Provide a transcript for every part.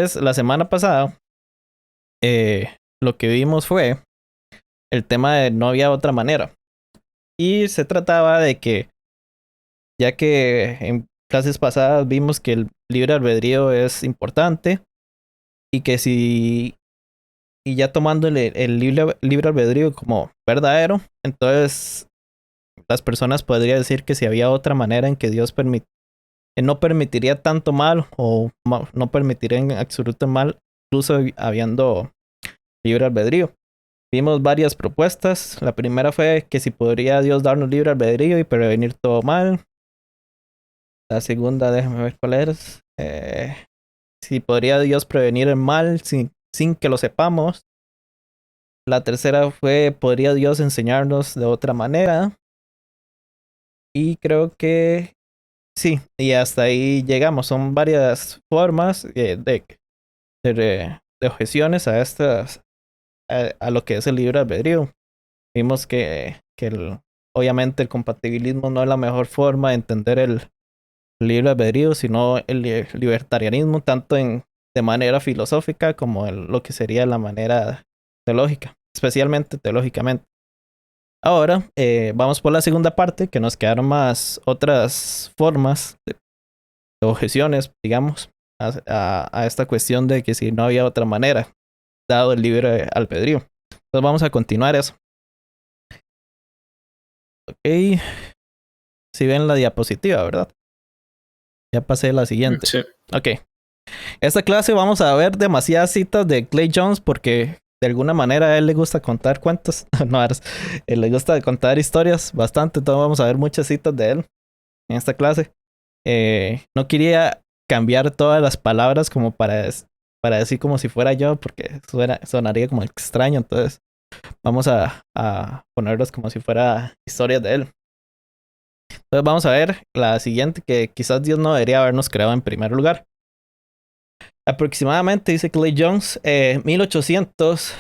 Entonces, la semana pasada, lo que vimos fue el tema de no había otra manera. Y se trataba de que, ya que en clases pasadas vimos que el libre albedrío es importante y que si, y ya tomando el libre albedrío como verdadero, entonces las personas podrían decir que si había otra manera en que Dios no permitiría tanto mal o no permitiría en absoluto mal, incluso habiendo libre albedrío. Vimos varias propuestas. La primera fue que si podría Dios darnos libre albedrío y prevenir todo mal. La segunda, déjame ver cuál es. Si podría Dios prevenir el mal sin que lo sepamos. La tercera fue, ¿podría Dios enseñarnos de otra manera? Y creo que sí, y hasta ahí llegamos. Son varias formas de objeciones a estas, a lo que es el libre albedrío. Vimos que obviamente el compatibilismo no es la mejor forma de entender el libre albedrío, sino el libertarianismo, tanto de manera filosófica como lo que sería la manera teológica, especialmente teológicamente. Ahora vamos por la segunda parte, que nos quedaron más otras formas de objeciones, digamos, a esta cuestión de que si no había otra manera, dado el libre albedrío. Entonces vamos a continuar eso. Ok, si ven la diapositiva, ¿verdad? Ya pasé la siguiente. Sí. Ok. Esta clase vamos a ver demasiadas citas de Clay Jones porque de alguna manera a él le gusta contar cuentos. No, le gusta contar historias bastante. Entonces vamos a ver muchas citas de él en esta clase. No quería cambiar todas las palabras como para decir como si fuera yo porque sonaría como extraño. Entonces vamos a ponerlos como si fuera historias de él. Entonces vamos a ver la siguiente, que quizás Dios no debería habernos creado en primer lugar. Aproximadamente, dice Clay Jones, 1800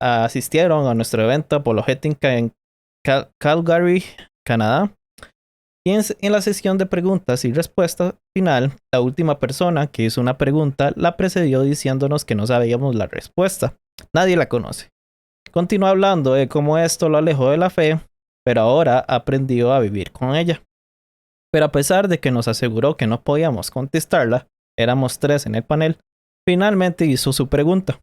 asistieron a nuestro evento apologética en Calgary, Canadá. Y en la sesión de preguntas y respuestas final, la última persona que hizo una pregunta la precedió diciéndonos que no sabíamos la respuesta. Nadie la conoce. Continuó hablando de cómo esto lo alejó de la fe, pero ahora aprendió a vivir con ella. Pero a pesar de que nos aseguró que no podíamos contestarla, éramos 3 en el panel, finalmente hizo su pregunta.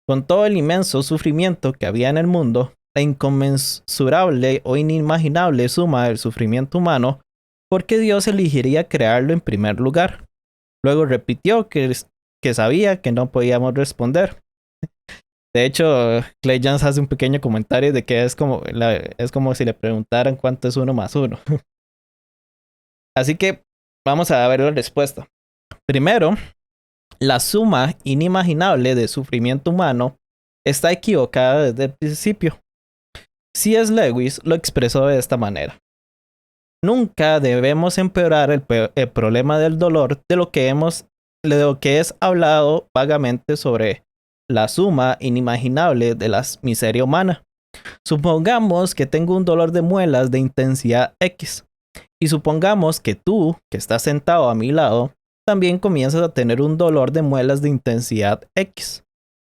Con todo el inmenso sufrimiento que había en el mundo, la inconmensurable o inimaginable suma del sufrimiento humano, ¿por qué Dios elegiría crearlo en primer lugar? Luego repitió que sabía que no podíamos responder. De hecho, Clay Jones hace un pequeño comentario de que es como si le preguntaran cuánto es 1 más 1. Así que vamos a ver la respuesta. Primero, la suma inimaginable de sufrimiento humano está equivocada desde el principio. C.S. Lewis lo expresó de esta manera. Nunca debemos empeorar el problema del dolor de lo que es hablado vagamente sobre la suma inimaginable de la miseria humana. Supongamos que tengo un dolor de muelas de intensidad X. Y supongamos que tú, que estás sentado a mi lado, también comienzas a tener un dolor de muelas de intensidad X.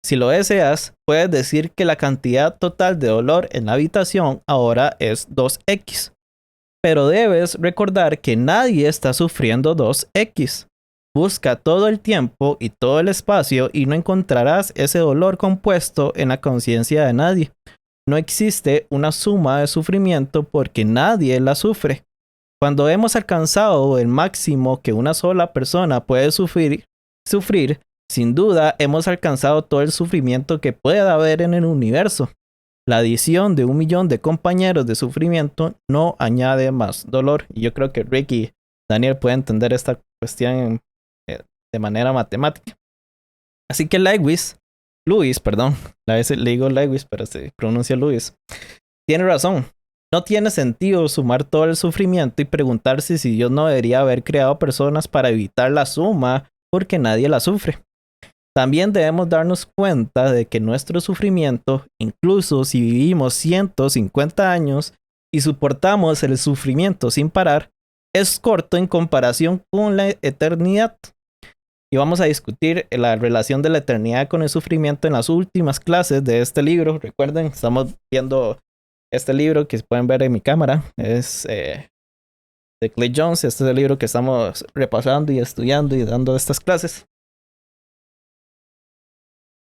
Si lo deseas, puedes decir que la cantidad total de dolor en la habitación ahora es 2X. Pero debes recordar que nadie está sufriendo 2X. Busca todo el tiempo y todo el espacio y no encontrarás ese dolor compuesto en la conciencia de nadie. No existe una suma de sufrimiento porque nadie la sufre. Cuando hemos alcanzado el máximo que una sola persona puede sufrir, sin duda hemos alcanzado todo el sufrimiento que pueda haber en el universo. La adición de 1.000.000 de compañeros de sufrimiento no añade más dolor. Y yo creo que Rick y Daniel pueden entender esta cuestión de manera matemática. Así que Lewis, a veces le digo Lewis, pero se pronuncia Lewis, tiene razón. No tiene sentido sumar todo el sufrimiento y preguntarse si Dios no debería haber creado personas para evitar la suma porque nadie la sufre. También debemos darnos cuenta de que nuestro sufrimiento, incluso si vivimos 150 años y soportamos el sufrimiento sin parar, es corto en comparación con la eternidad. y vamos a discutir la relación de la eternidad con el sufrimiento en las últimas clases de este libro. Recuerden, estamos viendo este libro que pueden ver en mi cámara. Es de Clay Jones. Este es el libro que estamos repasando y estudiando y dando estas clases.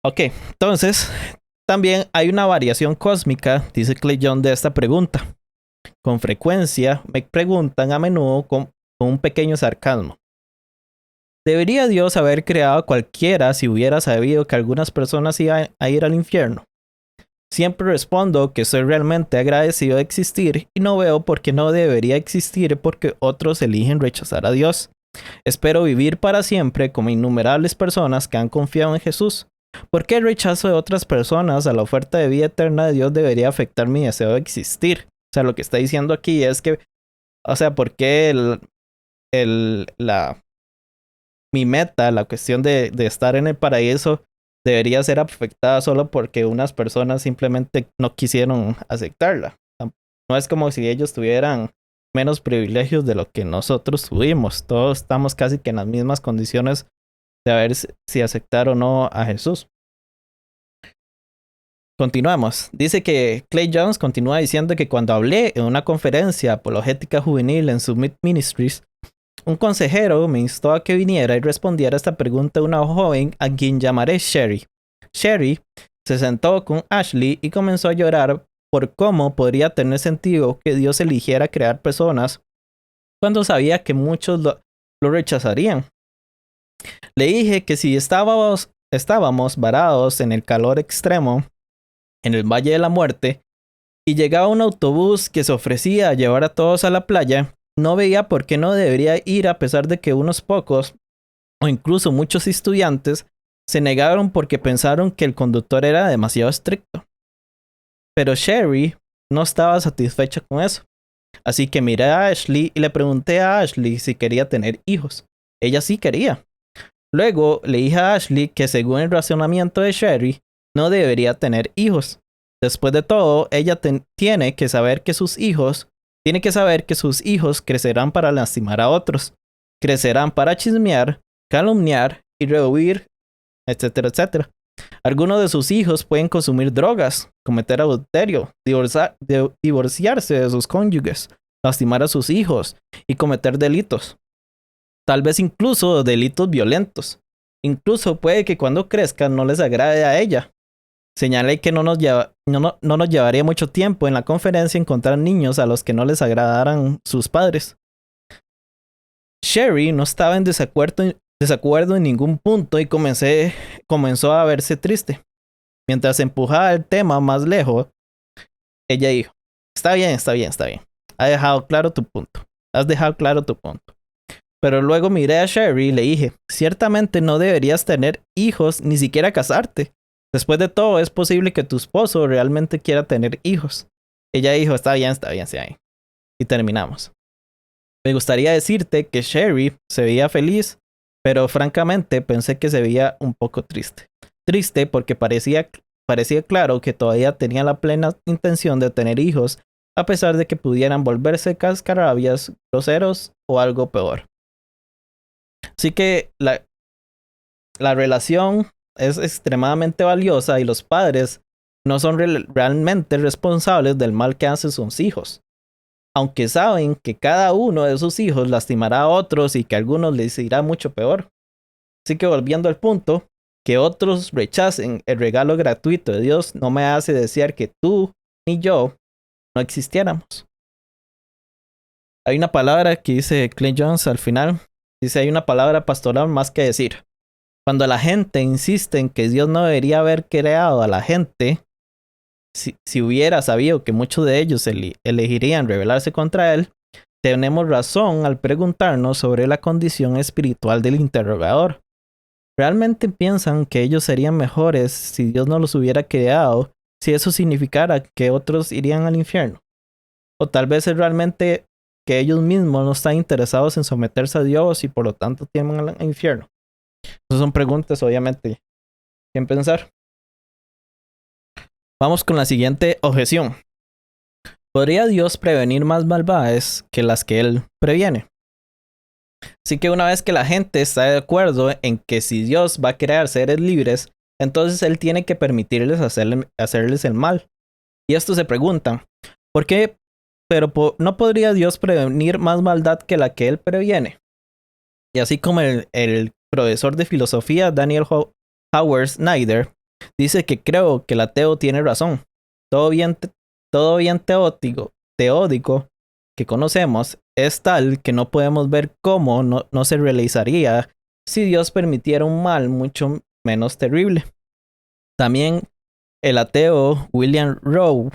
Ok, entonces también hay una variación cósmica, dice Clay Jones, de esta pregunta. Con frecuencia me preguntan a menudo con un pequeño sarcasmo: ¿debería Dios haber creado a cualquiera si hubiera sabido que algunas personas iban a ir al infierno? Siempre respondo que soy realmente agradecido de existir y no veo por qué no debería existir porque otros eligen rechazar a Dios. Espero vivir para siempre como innumerables personas que han confiado en Jesús. ¿Por qué el rechazo de otras personas a la oferta de vida eterna de Dios debería afectar mi deseo de existir? O sea, lo que está diciendo aquí es que, o sea, ¿por qué mi meta, la cuestión de estar en el paraíso, debería ser afectada solo porque unas personas simplemente no quisieron aceptarla? No es como si ellos tuvieran menos privilegios de lo que nosotros tuvimos. Todos estamos casi que en las mismas condiciones de ver si aceptar o no a Jesús. Continuamos. Dice que Clay Jones continúa diciendo que cuando hablé en una conferencia apologética juvenil en Summit Ministries, un consejero me instó a que viniera y respondiera a esta pregunta de una joven a quien llamaré Sherry. Sherry se sentó con Ashley y comenzó a llorar por cómo podría tener sentido que Dios eligiera crear personas cuando sabía que muchos lo rechazarían. Le dije que si estábamos varados en el calor extremo en el Valle de la Muerte y llegaba un autobús que se ofrecía a llevar a todos a la playa, no veía por qué no debería ir a pesar de que unos pocos o incluso muchos estudiantes se negaron porque pensaron que el conductor era demasiado estricto. Pero Sherry no estaba satisfecha con eso. Así que miré a Ashley y le pregunté a Ashley si quería tener hijos. Ella sí quería. Luego le dije a Ashley que según el razonamiento de Sherry, no debería tener hijos. Después de todo, ella tiene que saber que sus hijos crecerán para lastimar a otros, crecerán para chismear, calumniar y rehuir, etcétera, etcétera. Algunos de sus hijos pueden consumir drogas, cometer adulterio, divorciarse de sus cónyuges, lastimar a sus hijos y cometer delitos. Tal vez incluso delitos violentos. Incluso puede que cuando crezcan no les agrade a ella. Señalé que no nos llevaría mucho tiempo en la conferencia encontrar niños a los que no les agradaran sus padres. Sherry no estaba en desacuerdo en ningún punto y comenzó a verse triste. Mientras empujaba el tema más lejos, ella dijo: está bien. Has dejado claro tu punto. Pero luego miré a Sherry y le dije: ciertamente no deberías tener hijos, ni siquiera casarte. Después de todo, es posible que tu esposo realmente quiera tener hijos. Ella dijo: está bien. Y terminamos. Me gustaría decirte que Sherry se veía feliz, pero francamente pensé que se veía un poco triste. Triste porque parecía claro que todavía tenía la plena intención de tener hijos, a pesar de que pudieran volverse cascarrabias, groseros o algo peor. Así que la relación es extremadamente valiosa y los padres no son realmente responsables del mal que hacen sus hijos, aunque saben que cada uno de sus hijos lastimará a otros y que a algunos les irá mucho peor. Así que volviendo al punto, que otros rechacen el regalo gratuito de Dios no me hace desear que tú ni yo no existiéramos. Hay una palabra que dice Clay Jones al final. Dice: hay una palabra pastoral más que decir. Cuando la gente insiste en que Dios no debería haber creado a la gente, si hubiera sabido que muchos de ellos elegirían rebelarse contra él, tenemos razón al preguntarnos sobre la condición espiritual del interrogador. ¿Realmente piensan que ellos serían mejores si Dios no los hubiera creado, si eso significara que otros irían al infierno? O tal vez es realmente que ellos mismos no están interesados en someterse a Dios y por lo tanto temen al infierno. Esas son preguntas, obviamente, en pensar. Vamos con la siguiente objeción. ¿Podría Dios prevenir más maldades que las que Él previene? Así que una vez que la gente está de acuerdo en que si Dios va a crear seres libres, entonces Él tiene que permitirles hacerles el mal. Y esto se pregunta, ¿por qué? Pero ¿no podría Dios prevenir más maldad que la que Él previene? Y así como el profesor de filosofía Daniel Howard Snyder dice que creo que el ateo tiene razón. Todo bien, todo bien teódico que conocemos es tal que no podemos ver cómo no se realizaría si Dios permitiera un mal mucho menos terrible. También el ateo William Rowe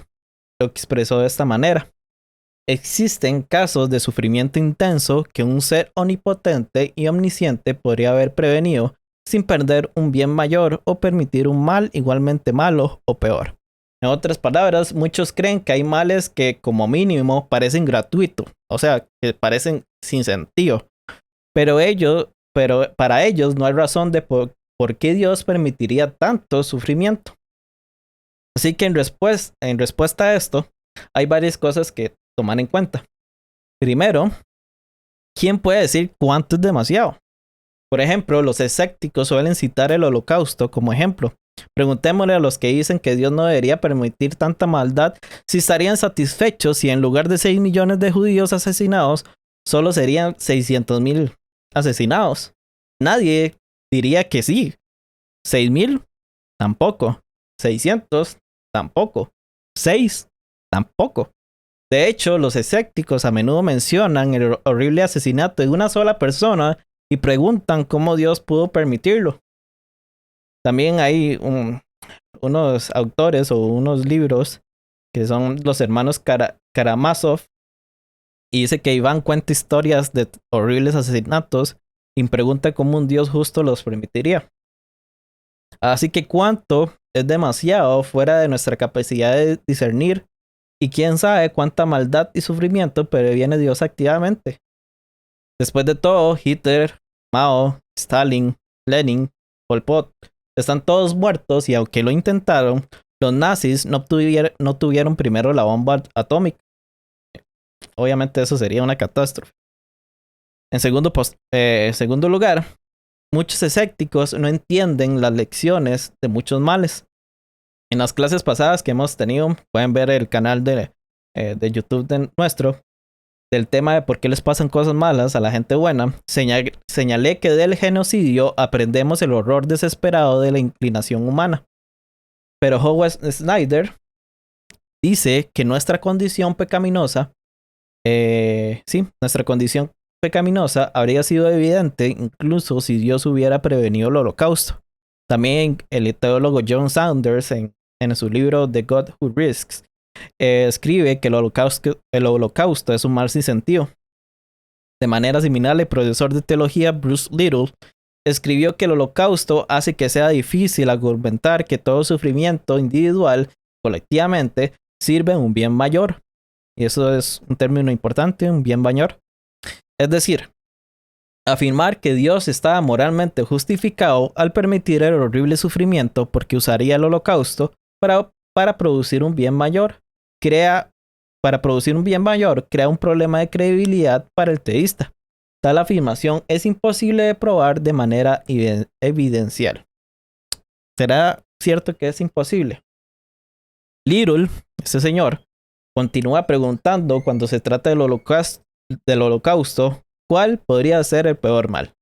lo expresó de esta manera. Existen casos de sufrimiento intenso que un ser omnipotente y omnisciente podría haber prevenido sin perder un bien mayor o permitir un mal igualmente malo o peor. En otras palabras, muchos creen que hay males que como mínimo parecen gratuitos, o sea, que parecen sin sentido, pero para ellos no hay razón de por qué Dios permitiría tanto sufrimiento. Así que en respuesta a esto, hay varias cosas que tomar en cuenta. Primero, ¿quién puede decir cuánto es demasiado? Por ejemplo, los escépticos suelen citar el holocausto como ejemplo. Preguntémosle a los que dicen que Dios no debería permitir tanta maldad si estarían satisfechos si en lugar de 6 millones de judíos asesinados, solo serían 600,000 asesinados. Nadie diría que sí. 6,000, tampoco. 600, tampoco. 6, tampoco. De hecho, los escépticos a menudo mencionan el horrible asesinato de una sola persona y preguntan cómo Dios pudo permitirlo. También hay unos autores o unos libros que son los hermanos Karamazov y dice que Iván cuenta historias de horribles asesinatos y pregunta cómo un Dios justo los permitiría. Así que cuánto es demasiado fuera de nuestra capacidad de discernir y quién sabe cuánta maldad y sufrimiento previene Dios activamente. Después de todo, Hitler, Mao, Stalin, Lenin, Pol Pot están todos muertos y aunque lo intentaron, los nazis no tuvieron primero la bomba atómica. Obviamente eso sería una catástrofe. En segundo lugar, muchos escépticos no entienden las lecciones de muchos males. En las clases pasadas que hemos tenido, pueden ver el canal de YouTube nuestro, del tema de por qué les pasan cosas malas a la gente buena, señalé que del genocidio aprendemos el horror desesperado de la inclinación humana. Pero Howard Snyder dice que nuestra condición pecaminosa habría sido evidente incluso si Dios hubiera prevenido el holocausto. También el teólogo John Saunders en su libro The God Who Risks escribe que el holocausto es un mal sin sentido. De manera similar, el profesor de teología Bruce Little escribió que el holocausto hace que sea difícil argumentar que todo sufrimiento individual colectivamente sirve en un bien mayor. Y eso es un término importante, un bien mayor. Es decir, afirmar que Dios estaba moralmente justificado al permitir el horrible sufrimiento porque usaría el holocausto para producir un bien mayor. Crea un problema de credibilidad para el teísta. Tal afirmación es imposible de probar de manera evidencial. ¿Será cierto que es imposible? Little, este señor, continúa preguntando cuando se trata del holocausto, ¿cuál podría ser el peor mal?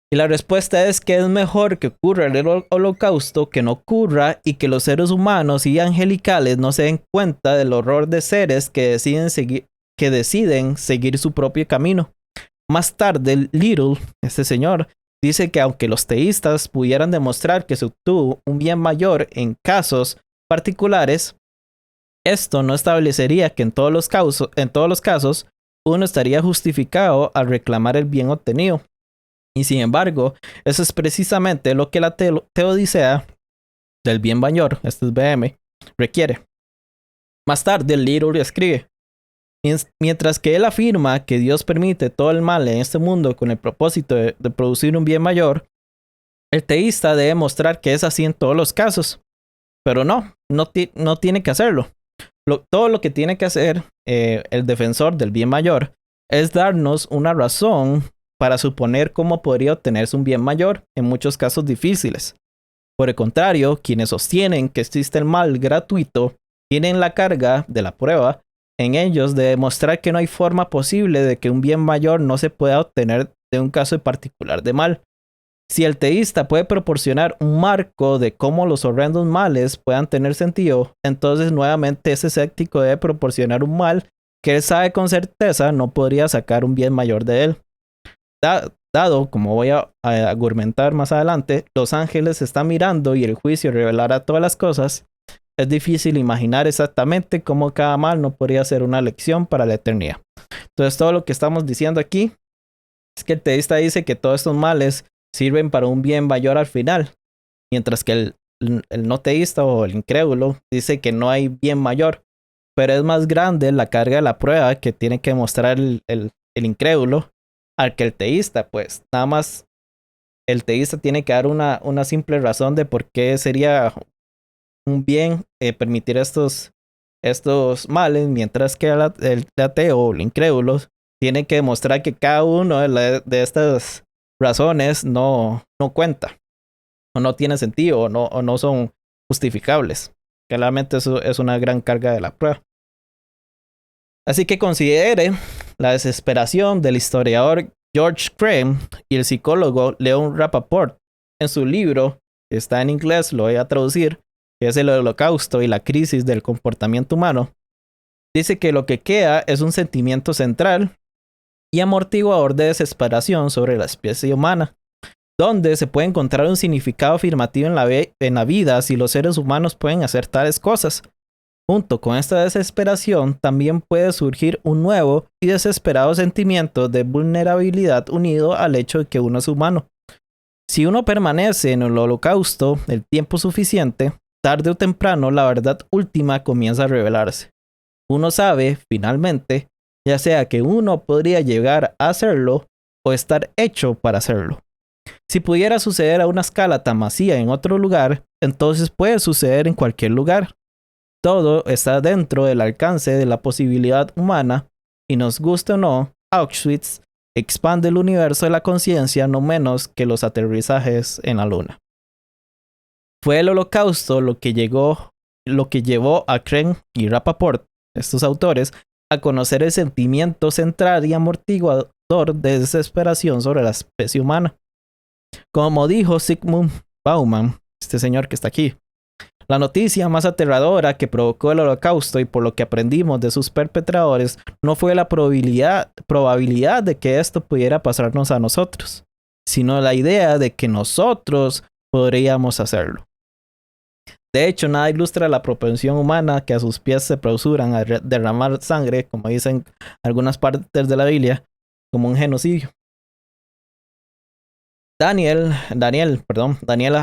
Y la respuesta es que es mejor que ocurra el holocausto que no ocurra y que los seres humanos y angelicales no se den cuenta del horror de seres que deciden seguir su propio camino. Más tarde, Little, este señor, dice que aunque los teístas pudieran demostrar que se obtuvo un bien mayor en casos particulares, esto no establecería que en todos los casos uno estaría justificado al reclamar el bien obtenido. Y sin embargo, eso es precisamente lo que la teodicea del bien mayor, este es BM, requiere. Más tarde, Little escribe, mientras que él afirma que Dios permite todo el mal en este mundo con el propósito de producir un bien mayor, el teísta debe mostrar que es así en todos los casos. Pero no tiene que hacerlo. Todo lo que tiene que hacer el defensor del bien mayor es darnos una razón para suponer cómo podría obtenerse un bien mayor en muchos casos difíciles. Por el contrario, quienes sostienen que existe el mal gratuito tienen la carga de la prueba en ellos de demostrar que no hay forma posible de que un bien mayor no se pueda obtener de un caso particular de mal. Si el teísta puede proporcionar un marco de cómo los horrendos males puedan tener sentido, entonces nuevamente ese escéptico debe proporcionar un mal que él sabe con certeza no podría sacar un bien mayor de él. Dado, como voy a argumentar más adelante, los ángeles están mirando y el juicio revelará todas las cosas, es difícil imaginar exactamente cómo cada mal no podría ser una lección para la eternidad. Entonces todo lo que estamos diciendo aquí es que el teísta dice que todos estos males sirven para un bien mayor al final, mientras que el no teísta o el incrédulo dice que no hay bien mayor, pero es más grande la carga de la prueba que tiene que mostrar el incrédulo al que el teísta. Pues nada más el teísta tiene que dar una simple razón de por qué sería un bien permitir estos males, mientras que el ateo o el incrédulo tiene que demostrar que cada uno de estas razones no cuenta, o no tiene sentido, o no son justificables. Claramente eso es una gran carga de la prueba. Así que considere la desesperación del historiador George Crane y el psicólogo Leon Rappaport en su libro, que está en inglés, lo voy a traducir, que es El Holocausto y la crisis del comportamiento humano. Dice que lo que queda es un sentimiento central y amortiguador de desesperación sobre la especie humana, donde se puede encontrar un significado afirmativo en la vida si los seres humanos pueden hacer tales cosas. Junto con esta desesperación también puede surgir un nuevo y desesperado sentimiento de vulnerabilidad unido al hecho de que uno es humano. Si uno permanece en el holocausto el tiempo suficiente, tarde o temprano la verdad última comienza a revelarse. Uno sabe, finalmente, ya sea que uno podría llegar a hacerlo o estar hecho para hacerlo. Si pudiera suceder a una escala tan masiva en otro lugar, entonces puede suceder en cualquier lugar. Todo está dentro del alcance de la posibilidad humana, y nos guste o no, Auschwitz expande el universo de la conciencia no menos que los aterrizajes en la luna. Fue el holocausto lo que llevó a Crane y Rappaport, estos autores, a conocer el sentimiento central y amortiguador de desesperación sobre la especie humana. Como dijo Zygmunt Bauman, este señor que está aquí, la noticia más aterradora que provocó el holocausto y por lo que aprendimos de sus perpetradores no fue la probabilidad de que esto pudiera pasarnos a nosotros, sino la idea de que nosotros podríamos hacerlo. De hecho, nada ilustra la propensión humana que a sus pies se apresuran a derramar sangre, como dicen algunas partes de la Biblia, como un genocidio. Daniel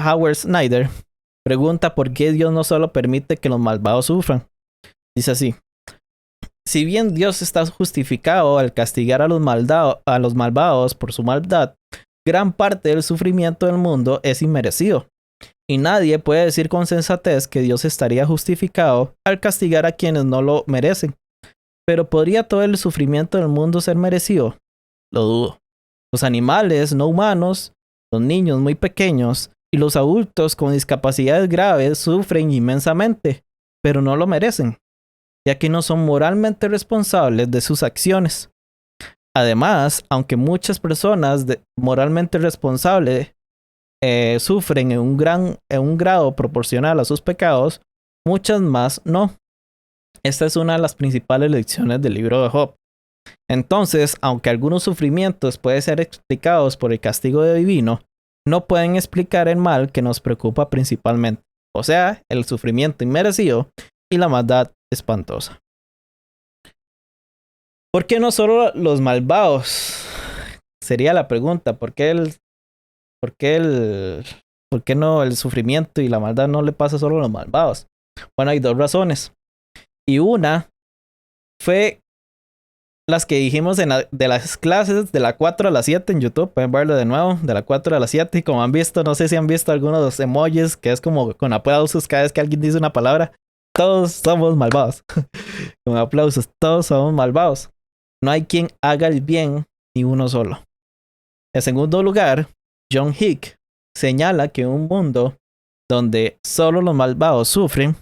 Howard Snyder pregunta por qué Dios no solo permite que los malvados sufran. Dice así: si bien Dios está justificado al castigar a los malvados por su maldad, gran parte del sufrimiento del mundo es inmerecido. Y nadie puede decir con sensatez que Dios estaría justificado al castigar a quienes no lo merecen. Pero ¿podría todo el sufrimiento del mundo ser merecido? Lo dudo. Los animales no humanos, los niños muy pequeños y los adultos con discapacidades graves sufren inmensamente, pero no lo merecen, ya que no son moralmente responsables de sus acciones. Además, aunque muchas personas moralmente responsables sufren en un grado proporcional a sus pecados, muchas más no. Esta es una de las principales lecciones del libro de Job. Entonces, aunque algunos sufrimientos pueden ser explicados por el castigo divino, no pueden explicar el mal que nos preocupa principalmente, o sea, el sufrimiento inmerecido y la maldad espantosa. ¿Por qué no solo los malvados? Sería la pregunta. ¿Por qué no el sufrimiento y la maldad no le pasa solo a los malvados? Bueno, hay dos razones. Y una fue las que dijimos de las clases de la 4 a la 7 en YouTube. Pueden verlo de nuevo, de la 4 a la 7. Y como han visto, no sé si han visto algunos de los emojis, que es como con aplausos cada vez que alguien dice una palabra. Todos somos malvados. Con aplausos, todos somos malvados. No hay quien haga el bien ni uno solo. En segundo lugar, John Hick señala que un mundo donde solo los malvados sufren,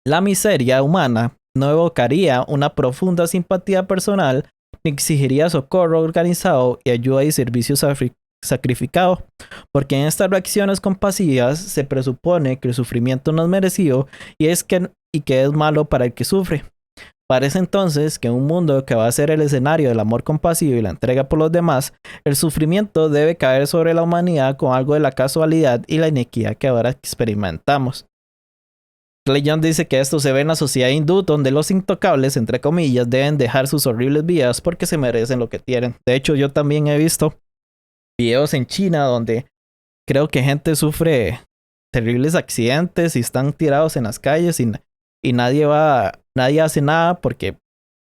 la miseria humana no evocaría una profunda simpatía personal ni exigiría socorro organizado y ayuda y servicio sacrificado, porque en estas reacciones compasivas se presupone que el sufrimiento no es merecido y que es malo para el que sufre. Parece entonces que en un mundo que va a ser el escenario del amor compasivo y la entrega por los demás, el sufrimiento debe caer sobre la humanidad con algo de la casualidad y la inequidad que ahora experimentamos. Clay Jones dice que esto se ve en la sociedad hindú, donde los intocables, entre comillas, deben dejar sus horribles vidas porque se merecen lo que tienen. De hecho, yo también he visto videos en China donde creo que gente sufre terribles accidentes y están tirados en las calles y nadie hace nada porque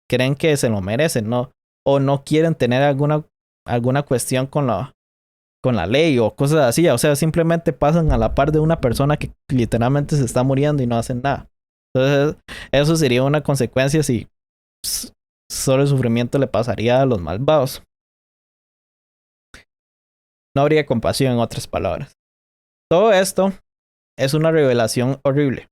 creen que se lo merecen, ¿no? O no quieren tener alguna cuestión con la ley o cosas así. O sea, simplemente pasan a la par de una persona que literalmente se está muriendo y no hacen nada. Entonces, eso sería una consecuencia si solo el sufrimiento le pasaría a los malvados. No habría compasión, en otras palabras. Todo esto es una revelación horrible.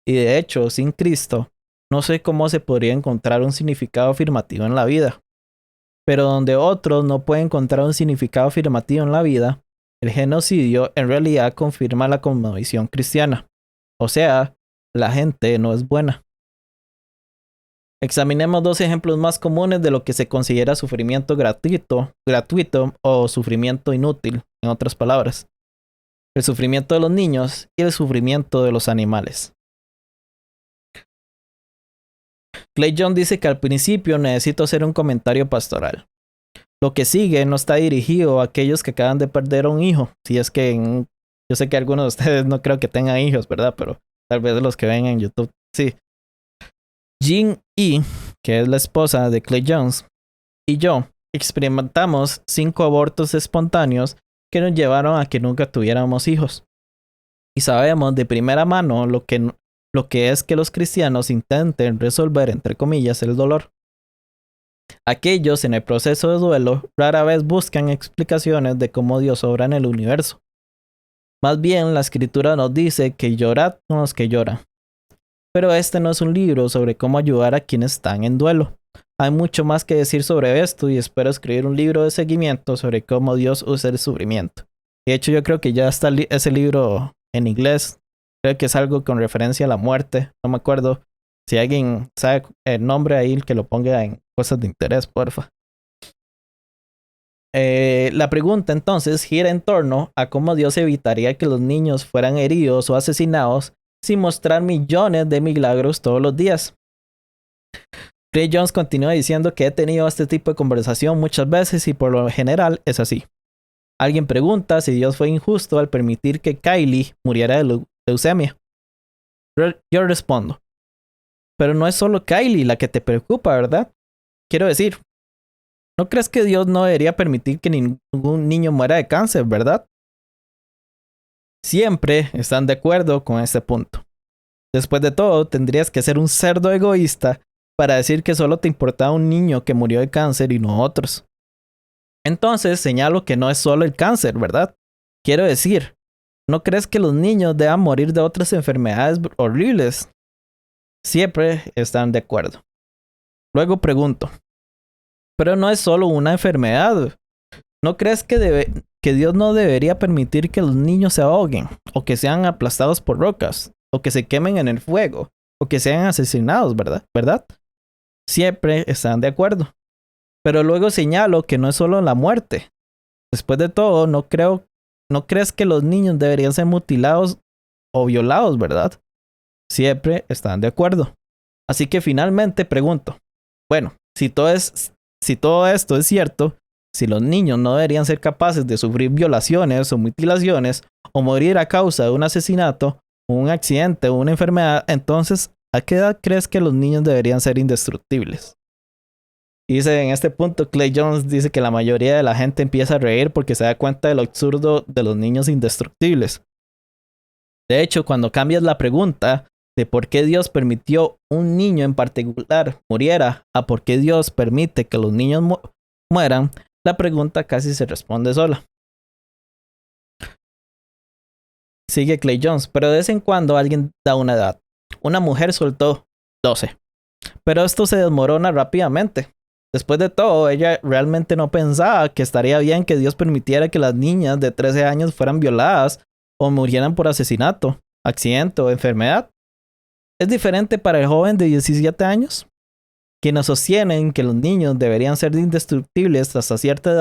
Y de hecho, sin Cristo, no sé cómo se podría encontrar un significado afirmativo en la vida. Pero donde otros no pueden encontrar un significado afirmativo en la vida, el genocidio en realidad confirma la cosmovisión cristiana. O sea, la gente no es buena. Examinemos dos ejemplos más comunes de lo que se considera sufrimiento gratuito o sufrimiento inútil, en otras palabras. El sufrimiento de los niños y el sufrimiento de los animales. Clay Jones dice que al principio necesito hacer un comentario pastoral. Lo que sigue no está dirigido a aquellos que acaban de perder a un hijo. Si es que yo sé que algunos de ustedes no creo que tengan hijos, ¿verdad? Pero tal vez los que ven en YouTube, sí. Jean E., que es la esposa de Clay Jones, y yo experimentamos 5 abortos espontáneos que nos llevaron a que nunca tuviéramos hijos. Y sabemos de primera mano lo que es que los cristianos intenten resolver, entre comillas, el dolor. Aquellos en el proceso de duelo rara vez buscan explicaciones de cómo Dios obra en el universo. Más bien, la escritura nos dice que llorad con los que lloran. Pero este no es un libro sobre cómo ayudar a quienes están en duelo. Hay mucho más que decir sobre esto y espero escribir un libro de seguimiento sobre cómo Dios usa el sufrimiento. De hecho, yo creo que ya está ese libro en inglés. Creo que es algo con referencia a la muerte. No me acuerdo. Si alguien sabe el nombre ahí, que lo ponga en cosas de interés, porfa. La pregunta entonces gira en torno a cómo Dios evitaría que los niños fueran heridos o asesinados sin mostrar millones de milagros todos los días. Clay Jones continúa diciendo que he tenido este tipo de conversación muchas veces y por lo general es así. Alguien pregunta si Dios fue injusto al permitir que Kylie muriera de leucemia. Yo respondo, pero no es solo Kylie la que te preocupa, ¿verdad? Quiero decir, ¿no crees que Dios no debería permitir que ningún niño muera de cáncer, verdad? Siempre están de acuerdo con este punto. Después de todo, tendrías que ser un cerdo egoísta para decir que solo te importaba un niño que murió de cáncer y no otros. Entonces señalo que no es solo el cáncer, ¿verdad? Quiero decir, ¿no crees que los niños deban morir de otras enfermedades horribles? Siempre están de acuerdo. Luego pregunto, pero no es solo una enfermedad. ¿No crees que Dios no debería permitir que los niños se ahoguen, o que sean aplastados por rocas, o que se quemen en el fuego, o que sean asesinados, ¿verdad? Siempre están de acuerdo. Pero luego señalo que no es solo la muerte. Después de todo, ¿no crees que los niños deberían ser mutilados o violados, verdad? Siempre están de acuerdo. Así que finalmente pregunto, bueno, si todo esto es cierto, si los niños no deberían ser capaces de sufrir violaciones o mutilaciones o morir a causa de un asesinato, un accidente o una enfermedad, entonces, ¿a qué edad crees que los niños deberían ser indestructibles? Y dice, en este punto, Clay Jones dice que la mayoría de la gente empieza a reír porque se da cuenta de lo absurdo de los niños indestructibles. De hecho, cuando cambias la pregunta, de por qué Dios permitió un niño en particular muriera a por qué Dios permite que los niños mueran, la pregunta casi se responde sola. Sigue Clay Jones, pero de vez en cuando alguien da una edad. Una mujer soltó 12, pero esto se desmorona rápidamente. Después de todo, ella realmente no pensaba que estaría bien que Dios permitiera que las niñas de 13 años fueran violadas o murieran por asesinato, accidente o enfermedad. Es diferente para el joven de 17 años, quienes sostienen que los niños deberían ser indestructibles hasta cierta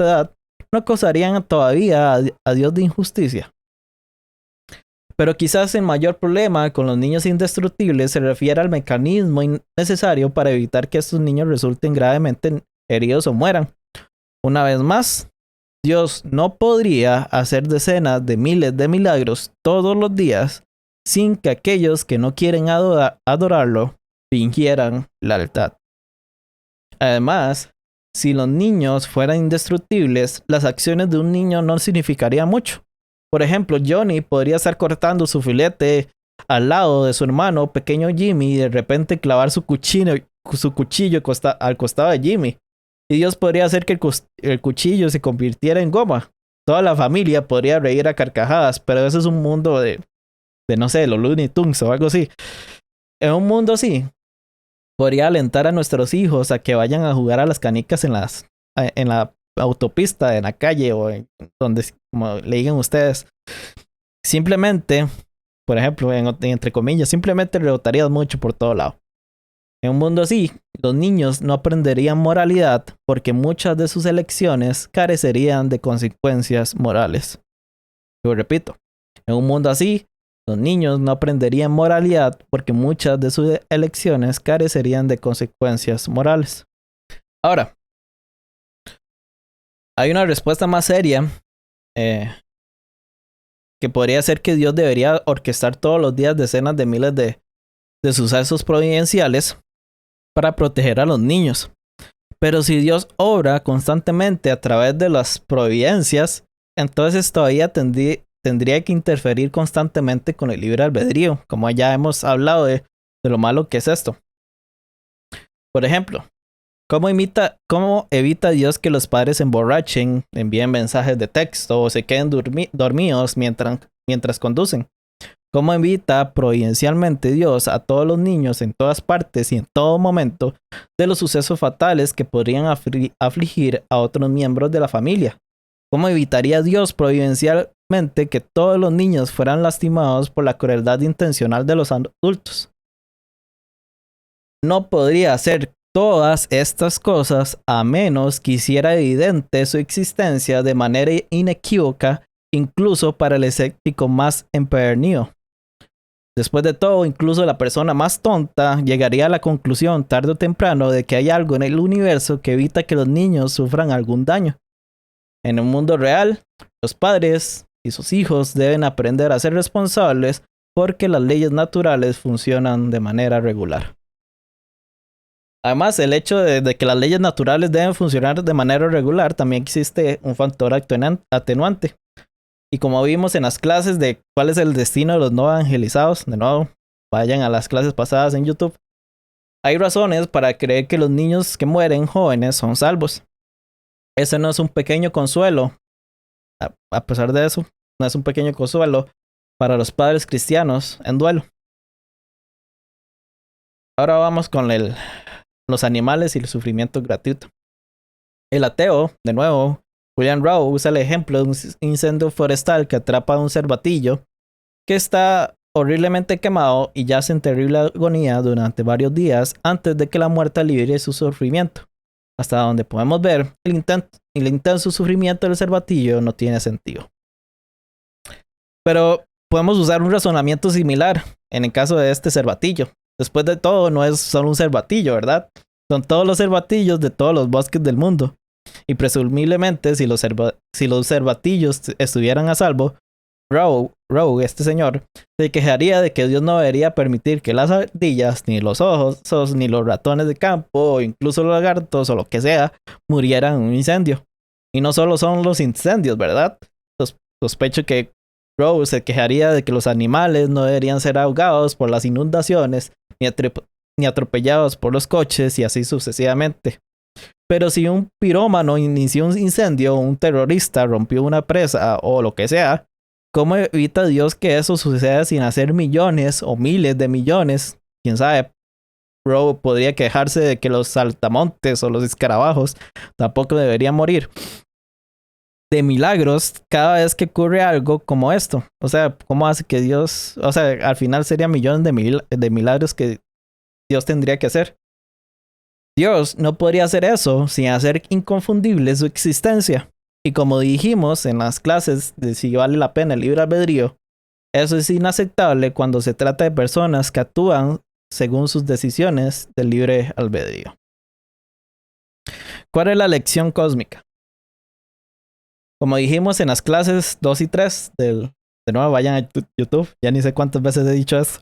edad, no acusarían todavía a Dios de injusticia. Pero quizás el mayor problema con los niños indestructibles se refiere al mecanismo necesario para evitar que estos niños resulten gravemente heridos o mueran. Una vez más, Dios no podría hacer decenas de miles de milagros todos los días sin que aquellos que no quieren adorarlo fingieran lealtad. Además, si los niños fueran indestructibles, las acciones de un niño no significarían mucho. Por ejemplo, Johnny podría estar cortando su filete al lado de su hermano pequeño Jimmy y de repente clavar su cuchillo al costado de Jimmy. Y Dios podría hacer que el cuchillo se convirtiera en goma. Toda la familia podría reír a carcajadas, pero ese es un mundo de no sé, los Looney Tunes o algo así. En un mundo así, podría alentar a nuestros hijos a que vayan a jugar a las canicas en la autopista, en la calle o en donde, como le digan ustedes. Simplemente, por ejemplo, entre comillas, simplemente rebotarías mucho por todo lado. En un mundo así, los niños no aprenderían moralidad porque muchas de sus elecciones carecerían de consecuencias morales. Lo repito, en un mundo así, los niños no aprenderían moralidad porque muchas de sus elecciones carecerían de consecuencias morales. Ahora, hay una respuesta más seria que podría ser que Dios debería orquestar todos los días decenas de miles de sucesos providenciales para proteger a los niños. Pero si Dios obra constantemente a través de las providencias, entonces todavía tendría que interferir constantemente con el libre albedrío, como ya hemos hablado de lo malo que es esto. Por ejemplo, ¿cómo evita Dios que los padres se emborrachen, envíen mensajes de texto o se queden dormidos mientras conducen? ¿Cómo evita providencialmente Dios a todos los niños en todas partes y en todo momento de los sucesos fatales que podrían afligir a otros miembros de la familia? ¿Cómo evitaría Dios providencialmente que todos los niños fueran lastimados por la crueldad intencional de los adultos? No podría hacer todas estas cosas a menos que hiciera evidente su existencia de manera inequívoca, incluso para el escéptico más empedernido. Después de todo, incluso la persona más tonta llegaría a la conclusión tarde o temprano de que hay algo en el universo que evita que los niños sufran algún daño. En un mundo real, los padres y sus hijos deben aprender a ser responsables porque las leyes naturales funcionan de manera regular. Además, el hecho de que las leyes naturales deben funcionar de manera regular, también existe un factor atenuante. Y como vimos en las clases de cuál es el destino de los no evangelizados, de nuevo, vayan a las clases pasadas en YouTube, hay razones para creer que los niños que mueren jóvenes son salvos. Ese no es un pequeño consuelo, a pesar de eso, no es un pequeño consuelo para los padres cristianos en duelo. Ahora vamos con los animales y el sufrimiento gratuito. El ateo, de nuevo, William Rowe usa el ejemplo de un incendio forestal que atrapa a un cervatillo que está horriblemente quemado y yace en terrible agonía durante varios días antes de que la muerte alivie su sufrimiento. Hasta donde podemos ver, el intenso sufrimiento del cervatillo no tiene sentido. Pero podemos usar un razonamiento similar en el caso de este cervatillo. Después de todo, no es solo un cervatillo, ¿verdad? Son todos los cervatillos de todos los bosques del mundo. Y presumiblemente, si los cervatillos estuvieran a salvo, Rowe, este señor, se quejaría de que Dios no debería permitir que las ardillas, ni los osos, ni los ratones de campo, o incluso los lagartos o lo que sea, murieran en un incendio. Y no solo son los incendios, ¿verdad? Sospecho que Rose se quejaría de que los animales no deberían ser ahogados por las inundaciones ni atropellados por los coches y así sucesivamente. Pero si un pirómano inició un incendio, un terrorista rompió una presa o lo que sea, ¿cómo evita Dios que eso suceda sin hacer millones o miles de millones? Quién sabe. Rowe podría quejarse de que los saltamontes o los escarabajos tampoco deberían morir de milagros cada vez que ocurre algo como esto. O sea, ¿cómo hace que Dios, o sea, al final serían millones de milagros que Dios tendría que hacer? Dios no podría hacer eso sin hacer inconfundible su existencia. Y como dijimos en las clases de si vale la pena el libre albedrío, eso es inaceptable cuando se trata de personas que actúan según sus decisiones del libre albedrío. ¿Cuál es la lección cósmica? Como dijimos en las clases 2 y 3 de nuevo vayan a YouTube, ya ni sé cuántas veces he dicho eso.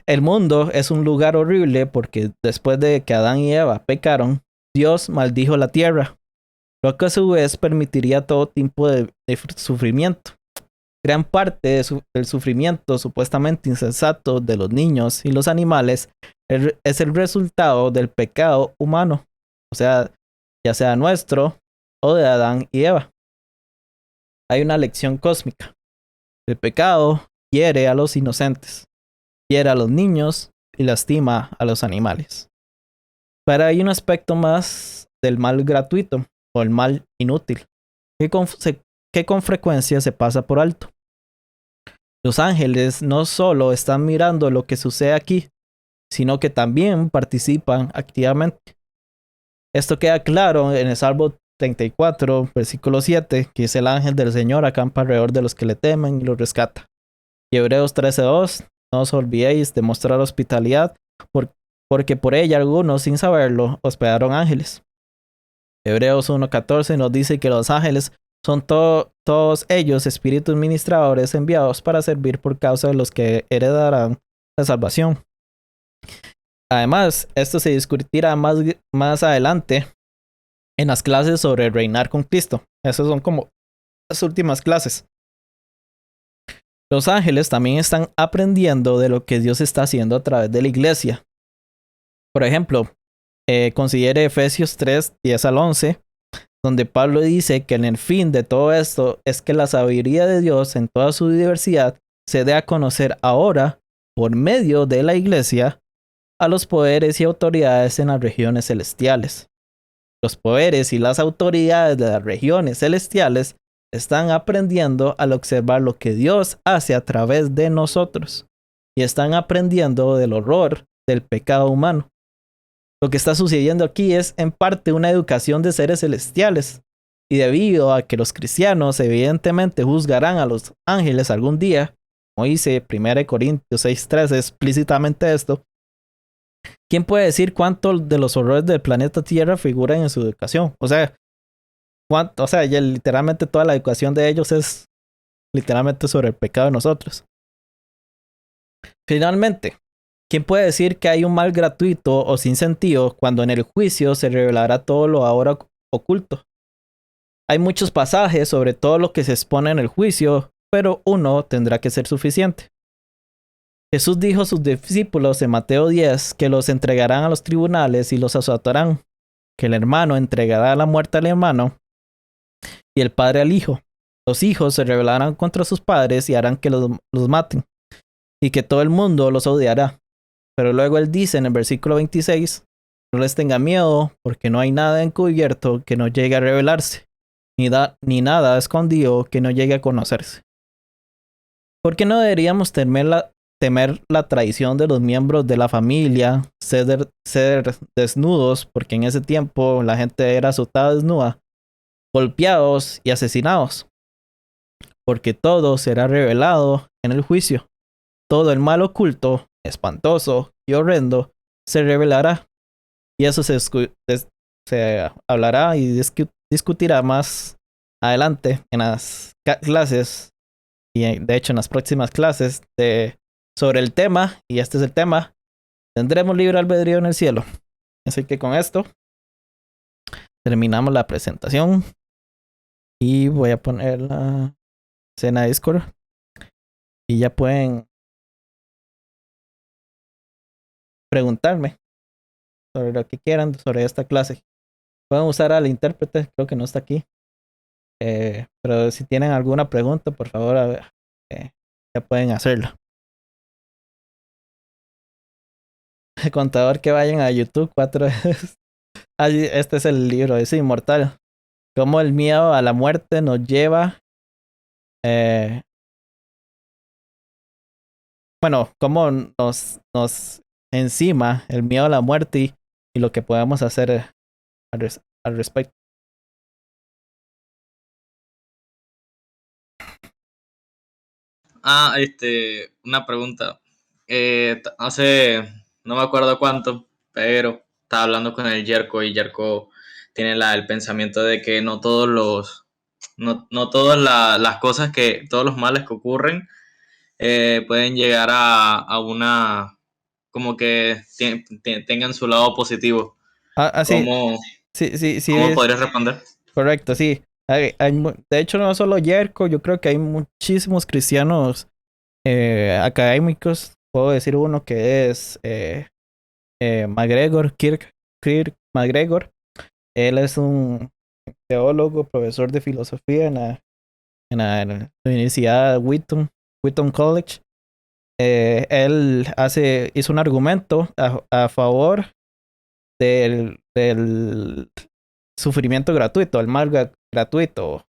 El mundo es un lugar horrible porque después de que Adán y Eva pecaron, Dios maldijo la tierra, lo que a su vez permitiría todo tipo de sufrimiento. Gran parte del sufrimiento supuestamente insensato de los niños y los animales es el resultado del pecado humano, o sea, ya sea nuestro o de Adán y Eva. Hay una lección cósmica. El pecado hiere a los inocentes, hiere a los niños y lastima a los animales. Pero hay un aspecto más del mal gratuito o el mal inútil, que con frecuencia se pasa por alto. Los ángeles no solo están mirando lo que sucede aquí, sino que también participan activamente. Esto queda claro en el Salmo 34, versículo 7, que dice: el ángel del Señor acampa alrededor de los que le temen y los rescata. Y Hebreos 13:2, no os olvidéis de mostrar hospitalidad, porque por ella algunos, sin saberlo, hospedaron ángeles. Hebreos 1:14 nos dice que los ángeles son todos ellos espíritus ministradores enviados para servir por causa de los que heredarán la salvación. Además, esto se discutirá más adelante en las clases sobre reinar con Cristo. Esas son como las últimas clases. Los ángeles también están aprendiendo de lo que Dios está haciendo a través de la iglesia. Por ejemplo, considere Efesios 3:10-11, donde Pablo dice que en el fin de todo esto es que la sabiduría de Dios en toda su diversidad se dé a conocer ahora, por medio de la iglesia, a los poderes y autoridades en las regiones celestiales. Los poderes y las autoridades de las regiones celestiales están aprendiendo al observar lo que Dios hace a través de nosotros y están aprendiendo del horror del pecado humano. Lo que está sucediendo aquí es en parte una educación de seres celestiales, y debido a que los cristianos evidentemente juzgarán a los ángeles algún día, como dice 1 Corintios 6:13 explícitamente esto, ¿quién puede decir cuánto de los horrores del planeta Tierra figuran en su educación? O sea, ya literalmente toda la educación de ellos es literalmente sobre el pecado de nosotros. Finalmente, ¿quién puede decir que hay un mal gratuito o sin sentido cuando en el juicio se revelará todo lo ahora oculto? Hay muchos pasajes sobre todo lo que se expone en el juicio, pero uno tendrá que ser suficiente. Jesús dijo a sus discípulos en Mateo 10 que los entregarán a los tribunales y los azotarán, que el hermano entregará a la muerte al hermano y el padre al hijo. Los hijos se rebelarán contra sus padres y harán que los maten, y que todo el mundo los odiará. Pero luego él dice en el versículo 26, no les tenga miedo, porque no hay nada encubierto que no llegue a revelarse, ni nada escondido que no llegue a conocerse. ¿Por qué no deberíamos temer la traición de los miembros de la familia, ser desnudos, porque en ese tiempo la gente era azotada desnuda, golpeados y asesinados? Porque todo será revelado en el juicio. Todo el mal oculto, espantoso y horrendo se revelará. Y eso se hablará y discutirá más adelante en las clases, y de hecho en las próximas clases sobre el tema, y este es el tema: tendremos libre albedrío en el cielo. Así que con esto terminamos la presentación y voy a poner la escena de Discord. y ya pueden preguntarme sobre lo que quieran sobre esta clase. Pueden usar al intérprete, creo que no está aquí. Pero si tienen alguna pregunta, por favor, ya pueden hacerlo. El contador que vayan a YouTube 4 veces. Este es el libro, es inmortal. Cómo el miedo a la muerte nos lleva. eh, bueno, cómo nos encima el miedo a la muerte y lo que podemos hacer al respecto. Una pregunta. No me acuerdo cuánto, pero estaba hablando con el Yerko y Yerko tiene el pensamiento de que no todas las cosas todos los males que ocurren pueden llegar a una, como que tengan su lado positivo. Sí, ¿Cómo, sí, sí, sí, cómo es podrías responder? correcto, sí. De hecho, no solo Yerko, yo creo que hay muchísimos cristianos académicos. Puedo decir uno que es MacGregor, Kirk MacGregor. Él es un teólogo, profesor de filosofía en la Universidad Wheaton College. Él hizo un argumento a favor del sufrimiento gratuito, el mal gratuito,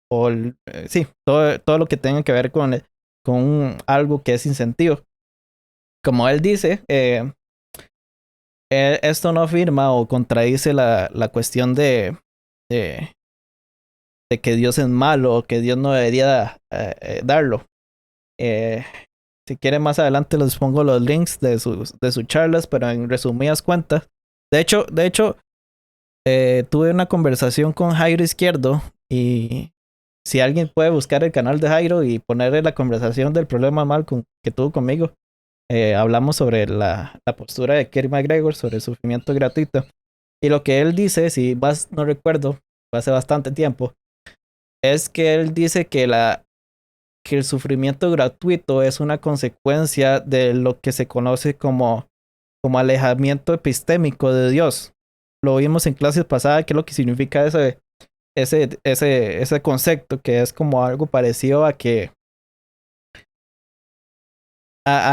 sí, todo lo que tenga que ver con algo que es sin sentido. Como él dice, esto no afirma o contradice la cuestión de, de que Dios es malo o que Dios no debería darlo. Eh, si quieren más adelante les pongo los links de sus charlas, pero en resumidas cuentas. De hecho, tuve una conversación con Jairo Izquierdo y si alguien puede buscar el canal de Jairo y ponerle la conversación del problema mal que tuvo conmigo, hablamos sobre la postura de Kerry McGregor sobre el sufrimiento gratuito. Y lo que él dice, si más no recuerdo, fue hace bastante tiempo, es que él dice que el sufrimiento gratuito es una consecuencia de lo que se conoce como alejamiento epistémico de Dios. Lo vimos en clases pasadas, que es lo que significa ese concepto, que es como algo parecido a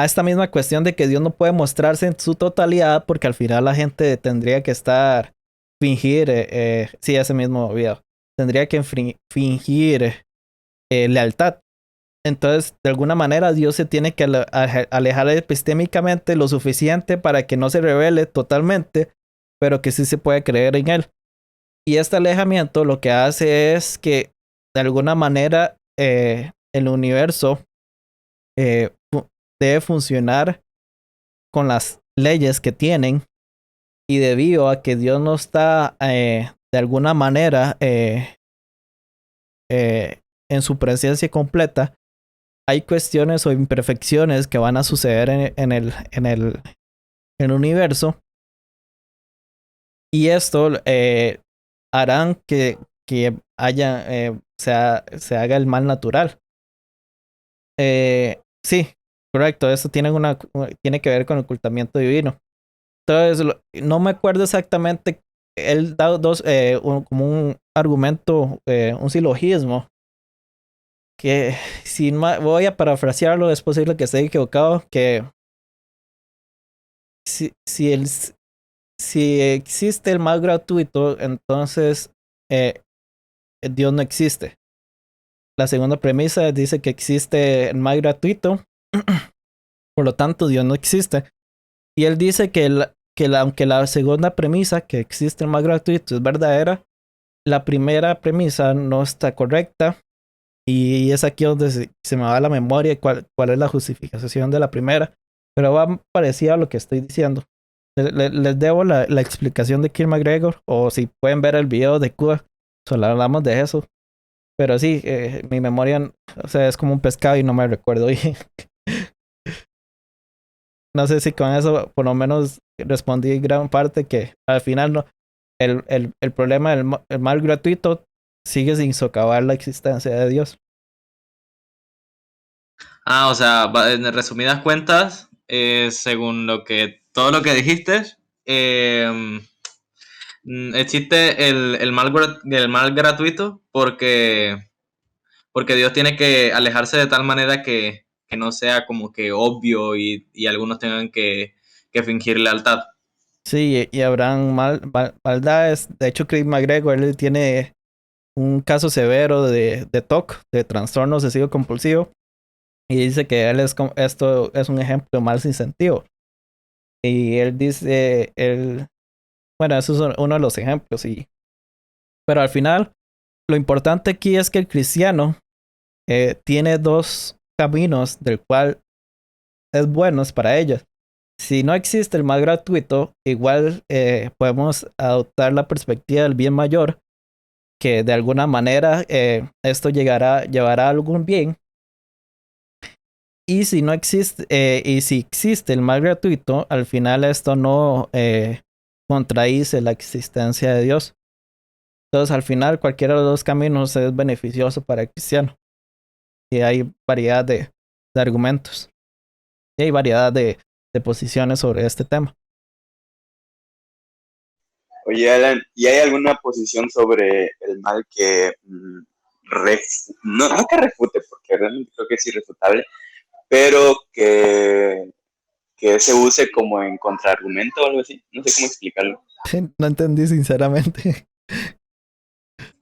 esta misma cuestión de que Dios no puede mostrarse en su totalidad porque al final la gente tendría que fingir, sí, ese mismo video, tendría que fingir lealtad. Entonces, de alguna manera, Dios se tiene que alejar epistémicamente lo suficiente para que no se revele totalmente, pero que sí se puede creer en él. Y este alejamiento lo que hace es que, de alguna manera, el universo eh, debe funcionar con las leyes que tienen y debido a que Dios no está de alguna manera en su presencia completa, hay cuestiones o imperfecciones que van a suceder en el universo y esto harán que se haga el mal natural. Sí, correcto, esto tiene que ver con el ocultamiento divino. Entonces, no me acuerdo exactamente, él da como un argumento, un silogismo, que voy a parafrasearlo, es posible que esté equivocado, que si, si, el, si existe el mal gratuito, entonces Dios no existe. La segunda premisa dice que existe el mal gratuito, por lo tanto Dios no existe. Y él dice aunque la segunda premisa, que existe el mal gratuito, es verdadera, la primera premisa no está correcta. Y es aquí donde se me va la memoria de cuál es la justificación de la primera. Pero va parecido a lo que estoy diciendo. Les debo la explicación de Kim McGregor. O si pueden ver el video de Cuba. Solo hablamos de eso. Pero sí, mi memoria, o sea, es como un pescado y no me recuerdo bien. No sé si con eso por lo menos respondí gran parte que al final no. El problema del mal gratuito sigue sin socavar la existencia de Dios. O sea, en resumidas cuentas, según todo lo que dijiste, eh, existe el mal gratuito porque Dios tiene que alejarse de tal manera que no sea como que obvio y algunos tengan que fingir lealtad. Sí, y habrán maldades. De hecho, Chris McGregor él tiene un caso severo de TOC, de trastorno obsesivo compulsivo, y dice que esto es un ejemplo mal sin sentido. Y él dice, bueno, eso es uno de los ejemplos, pero al final, lo importante aquí es que el cristiano tiene dos caminos del cual es buenos para ellos. Si no existe el mal gratuito, igual podemos adoptar la perspectiva del bien mayor, que de alguna manera esto llevará a algún bien. Y si no existe, y si existe el mal gratuito, al final esto no contradice la existencia de Dios. Entonces, al final, cualquiera de los dos caminos es beneficioso para el cristiano. Y hay variedad de argumentos. Y hay variedad de posiciones sobre este tema. Oye, Alan, ¿y hay alguna posición sobre el mal que no que refute, porque realmente creo que es irrefutable, pero que se use como en contraargumento o algo así? No sé cómo explicarlo. No entendí sinceramente.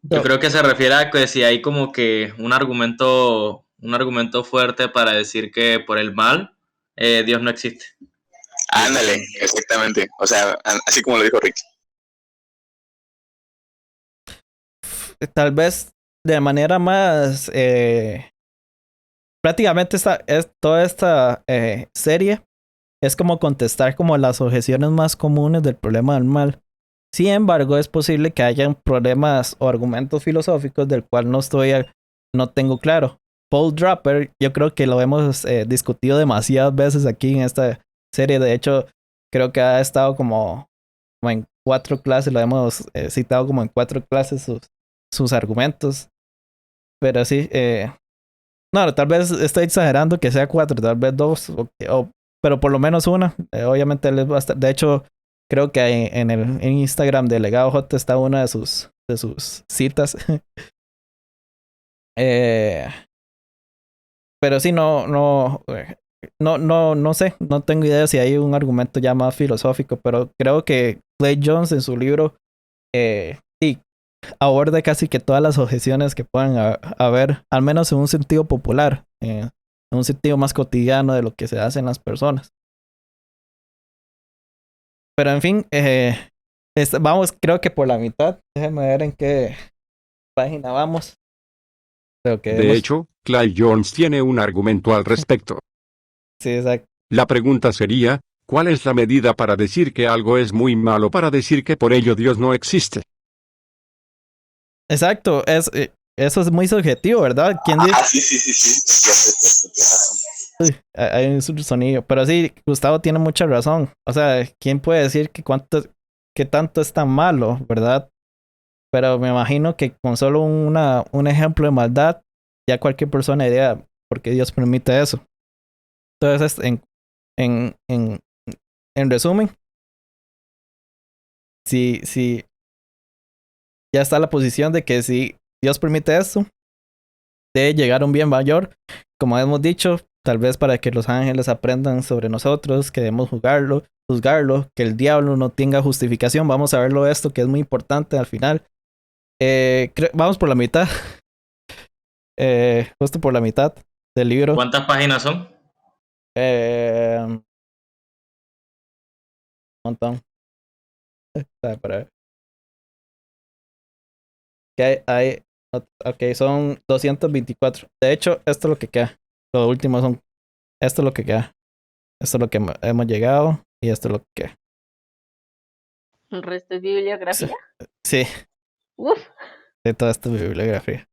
Yo No, creo que se refiere a que si hay como que un argumento fuerte para decir que por el mal Dios no existe, Ándale, directamente. exactamente. O sea, así como lo dijo Rick. tal vez de manera más prácticamente toda esta serie es como contestar como las objeciones más comunes del problema del mal. Sin embargo, es posible que hayan problemas o argumentos filosóficos del cual no tengo claro. Paul Draper, yo creo que lo hemos discutido demasiadas veces aquí en esta serie. De hecho, creo que ha estado como en 4 clases, lo hemos citado como en 4 clases sus argumentos. Pero sí, no, tal vez estoy exagerando que sea 4, tal vez 2, pero por lo menos una. Obviamente él es bastante. De hecho, creo que en Instagram de Legado J está una de sus citas. Eh, pero sí, no sé, no tengo idea si hay un argumento ya más filosófico, pero creo que Clay Jones en su libro sí aborda casi que todas las objeciones que puedan haber, al menos en un sentido popular, en un sentido más cotidiano de lo que se hace en las personas. Pero en fin, vamos, creo que por la mitad. Déjenme ver en qué página vamos. Creo que De hemos. hecho, Clive Jones tiene un argumento al respecto. Sí, exacto. La pregunta sería, ¿cuál es la medida para decir que algo es muy malo para decir que por ello Dios no existe? Exacto, eso es muy subjetivo, ¿verdad? ¿Quién dice? Sí, sí, sí, sí. Tienes razón. Hay un sonido. Pero sí, Gustavo tiene mucha razón. O sea, ¿quién puede decir qué tanto es tan malo, verdad? Pero me imagino que con solo un ejemplo de maldad, ya cualquier persona diría, ¿por qué Dios permite eso? Entonces, en, en, en resumen, si ya está la posición de que si Dios permite esto, debe llegar un bien mayor, como hemos dicho, tal vez para que los ángeles aprendan sobre nosotros, que debemos juzgarlo, que el diablo no tenga justificación. Vamos a verlo esto, que es muy importante al final. Vamos por la mitad, justo por la mitad del libro. ¿Cuántas páginas son? Un montón. Para ver. Que ok, son 224. De hecho, esto es lo que queda. Lo último son. Esto es lo que queda. Esto es lo que hemos llegado. Y esto es lo que queda. El resto es Sí, bibliografía. sí, Uf. de toda esta bibliografía.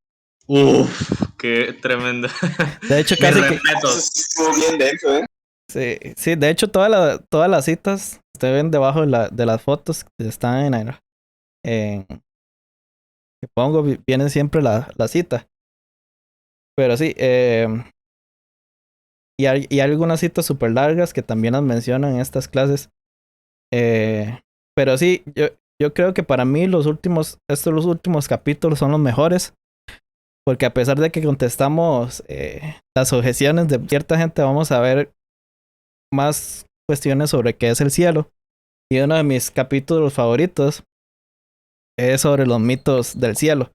Uf, qué tremendo. De hecho, Mis casi que. Eso respetos. sí estuvo bien denso, ¿eh? Sí, sí, de hecho, todas las citas, ustedes ven debajo de las fotos que están que pongo, vienen siempre la cita. Pero sí, y hay algunas citas súper largas que también las mencionan en estas clases. Pero sí, yo creo que para mí los últimos capítulos son los mejores. Porque a pesar de que contestamos las objeciones de cierta gente, vamos a ver más cuestiones sobre qué es el cielo. Y uno de mis capítulos favoritos es sobre los mitos del cielo.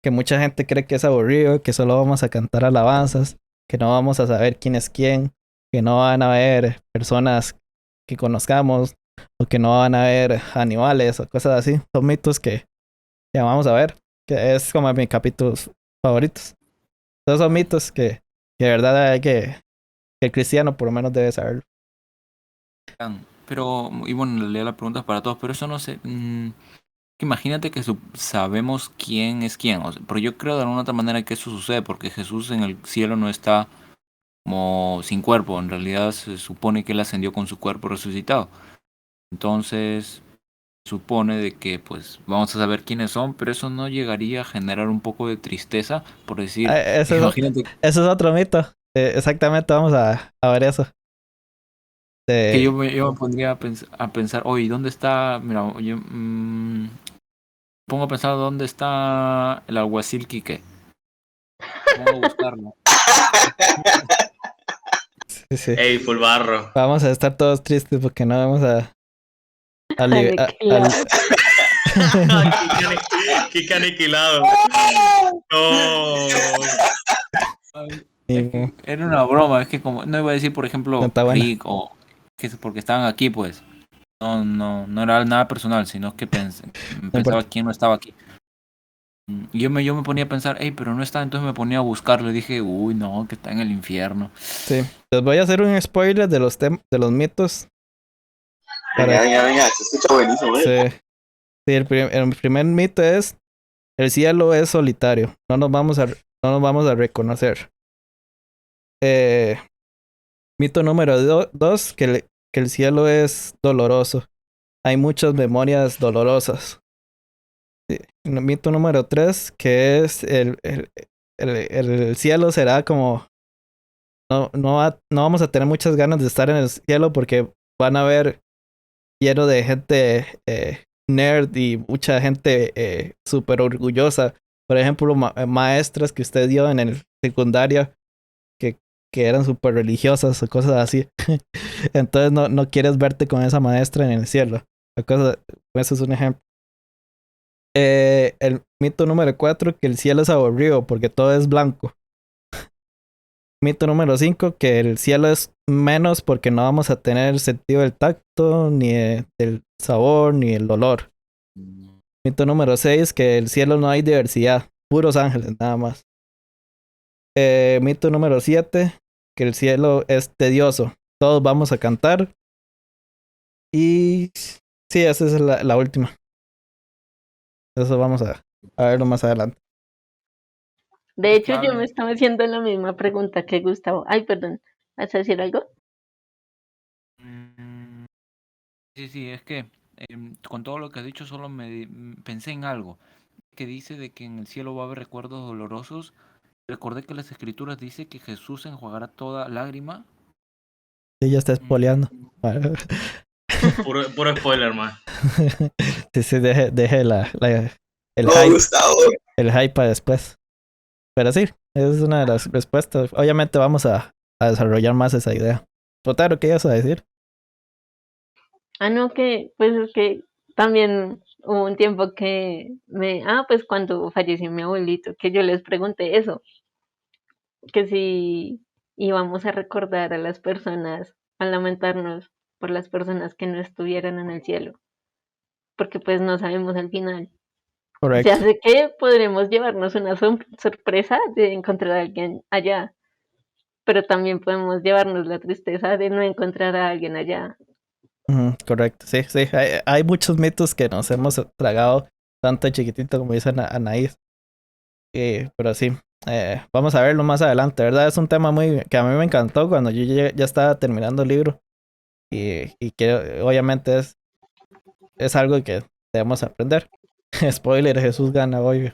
Que mucha gente cree que es aburrido, que solo vamos a cantar alabanzas, que no vamos a saber quién es quién, que no van a haber personas que conozcamos, o que no van a haber animales o cosas así. Son mitos que vamos a ver, que es como mis capítulos favoritos. Todos son mitos que de verdad hay que el cristiano por lo menos debe saberlo. Pero, y bueno, le leo la pregunta para todos, pero eso no sé. Imagínate que sabemos quién es quién. O sea, pero yo creo de alguna otra manera que eso sucede porque Jesús en el cielo no está como sin cuerpo. En realidad se supone que él ascendió con su cuerpo resucitado. Entonces, supone de que pues vamos a saber quiénes son, pero eso no llegaría a generar un poco de tristeza por decir, imagínate Eso es otro mito. Exactamente, vamos a ver eso. que yo me pondría a pensar, oye, ¿dónde está? Mira, yo pongo a pensar dónde está el alguacil Quique. Vamos a buscarlo. Sí. Ey, full barro. Vamos a estar todos tristes porque no vamos a Aniquilado. Kike aniquilado. No. Es que era una broma, es que como no iba a decir, por ejemplo, No está buena. Rick o que es porque estaban aquí, pues. No era nada personal, sino que pensaba quién no estaba aquí. Y yo me ponía a pensar, hey, pero no está, entonces me ponía a buscarlo y dije, uy, no, que está en el infierno. Sí, les voy a hacer un spoiler de los mitos. Venga, se escucha buenísimo, ¿eh? Sí, el primer mito es: el cielo es solitario, no nos vamos a reconocer. Mito número 2, que el cielo es doloroso. Hay muchas memorias dolorosas. Sí. Mito número 3, que es el cielo será como... No vamos a tener muchas ganas de estar en el cielo porque van a ver lleno de gente nerd y mucha gente súper orgullosa. Por ejemplo, maestras que usted dio en el secundario que eran súper religiosas o cosas así. Entonces no quieres verte con esa maestra en el cielo. Eso es un ejemplo. El mito número 4, que el cielo es aburrido porque todo es blanco. Mito número 5, que el cielo es menos porque no vamos a tener sentido del tacto, ni del sabor, ni el olor. Mito número 6, que el cielo no hay diversidad, puros ángeles nada más. Mito número 7, que el cielo es tedioso, todos vamos a cantar. Y sí, esa es la última. Eso vamos a verlo más adelante. De hecho, yo me estaba haciendo la misma pregunta que Gustavo. Ay, perdón. ¿Vas a decir algo? Sí, es que con todo lo que has dicho solo pensé en algo que dice de que en el cielo va a haber recuerdos dolorosos. Recordé que las escrituras dice que Jesús enjuagará toda lágrima. Sí, ya está spoileando. Puro spoiler, man. Sí, deje el No, hype. Gustavo. El hype para después. Pero sí, esa es una de las respuestas. Obviamente vamos a desarrollar más esa idea. Totaro, ¿qué ibas a decir? No, pues es que también hubo un tiempo que pues cuando falleció mi abuelito, que yo les pregunté eso, que si íbamos a recordar a las personas, a lamentarnos por las personas que no estuvieran en el cielo, porque pues no sabemos al final. Correcto. Se hace que podremos llevarnos una sorpresa de encontrar a alguien allá, pero también podemos llevarnos la tristeza de no encontrar a alguien allá. Correcto, sí. Hay muchos mitos que nos hemos tragado tanto chiquitito como dice Anaís. Pero sí, vamos a verlo más adelante, ¿verdad? Es un tema que a mí me encantó cuando yo ya estaba terminando el libro. Y que obviamente es algo que debemos aprender. Spoiler, Jesús gana hoy.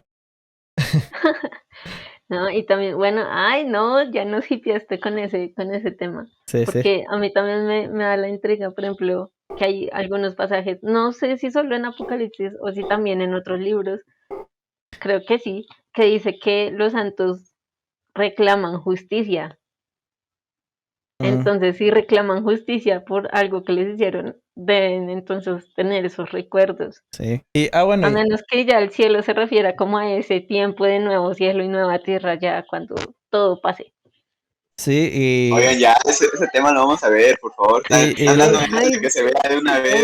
¿no? Y también, bueno, ay, no, ya nos hipiaste con ese tema, Sí, sí. porque a mí también me da la intriga, por ejemplo, que hay algunos pasajes, no sé si solo en Apocalipsis o si también en otros libros, creo que sí, que dice que los santos reclaman justicia. Mm, Entonces, si reclaman justicia por algo que les hicieron, deben entonces tener esos recuerdos. sí. Y, bueno, A menos que ya el cielo se refiera como a ese tiempo de nuevo cielo y nueva tierra, ya cuando todo pase. sí, Oigan, ya, ese tema lo vamos a ver, por favor. Están, y, están y, dando lo- ganas Ay, de que se vea de una no, vez.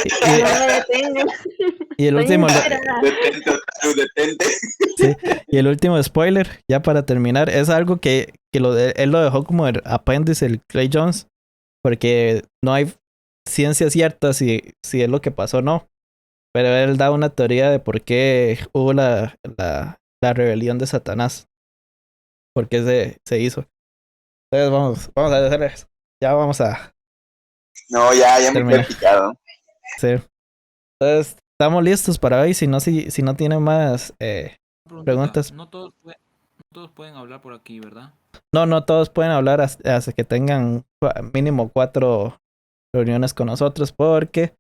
y, no me detengan. y el Estoy último, inspirada. Detente, Otaru, detente. sí, y el último spoiler, ya para terminar, es algo que él lo dejó como el apéndice, el Clay Jones, porque no hay ciencia cierta si es lo que pasó o no. Pero él da una teoría de por qué hubo la rebelión de Satanás, por qué se hizo. Entonces vamos a hacer eso. Ya vamos a No, ya me quedé terminar. picado. Sí. Entonces, estamos listos para hoy. Si no tienen más Preguntita, preguntas. no todos pueden hablar por aquí, ¿verdad? No todos pueden hablar hasta que tengan mínimo 4 reuniones con nosotros, porque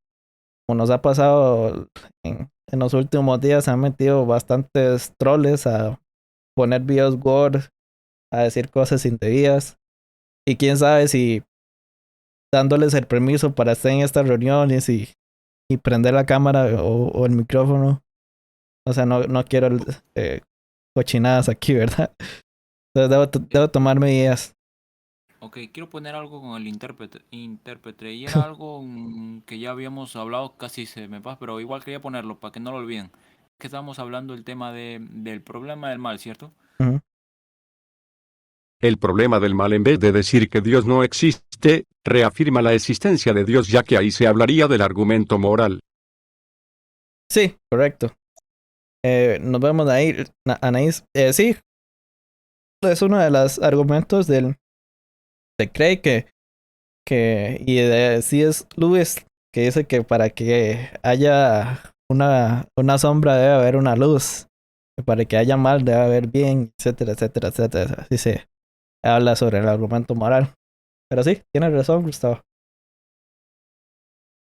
como nos ha pasado en los últimos días, se han metido bastantes troles a poner videos Word, a decir cosas indebidas. Y quién sabe si dándoles el permiso para estar en estas reuniones y prender la cámara o el micrófono. O sea, no quiero cochinadas aquí, ¿verdad? Entonces debo tomar medidas. Ok, quiero poner algo con el intérprete. Y era algo que ya habíamos hablado, casi se me pasa, pero igual quería ponerlo para que no lo olviden. Que estábamos hablando del tema del problema del mal, ¿cierto? Ujú. El problema del mal, en vez de decir que Dios no existe, reafirma la existencia de Dios, ya que ahí se hablaría del argumento moral. Sí, correcto. Nos vemos ahí, Anaís. Sí, es uno de los argumentos de Craig y de C.S. Lewis, que dice que para que haya una sombra debe haber una luz, que para que haya mal debe haber bien, etcétera, etcétera, etcétera. Así se habla sobre el argumento moral. Pero sí, tienes razón, Gustavo.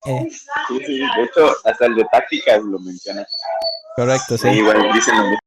Sí, sí, de hecho, hasta el de tácticas lo menciona. Correcto, Sí, sí. igual dicen lo mismo.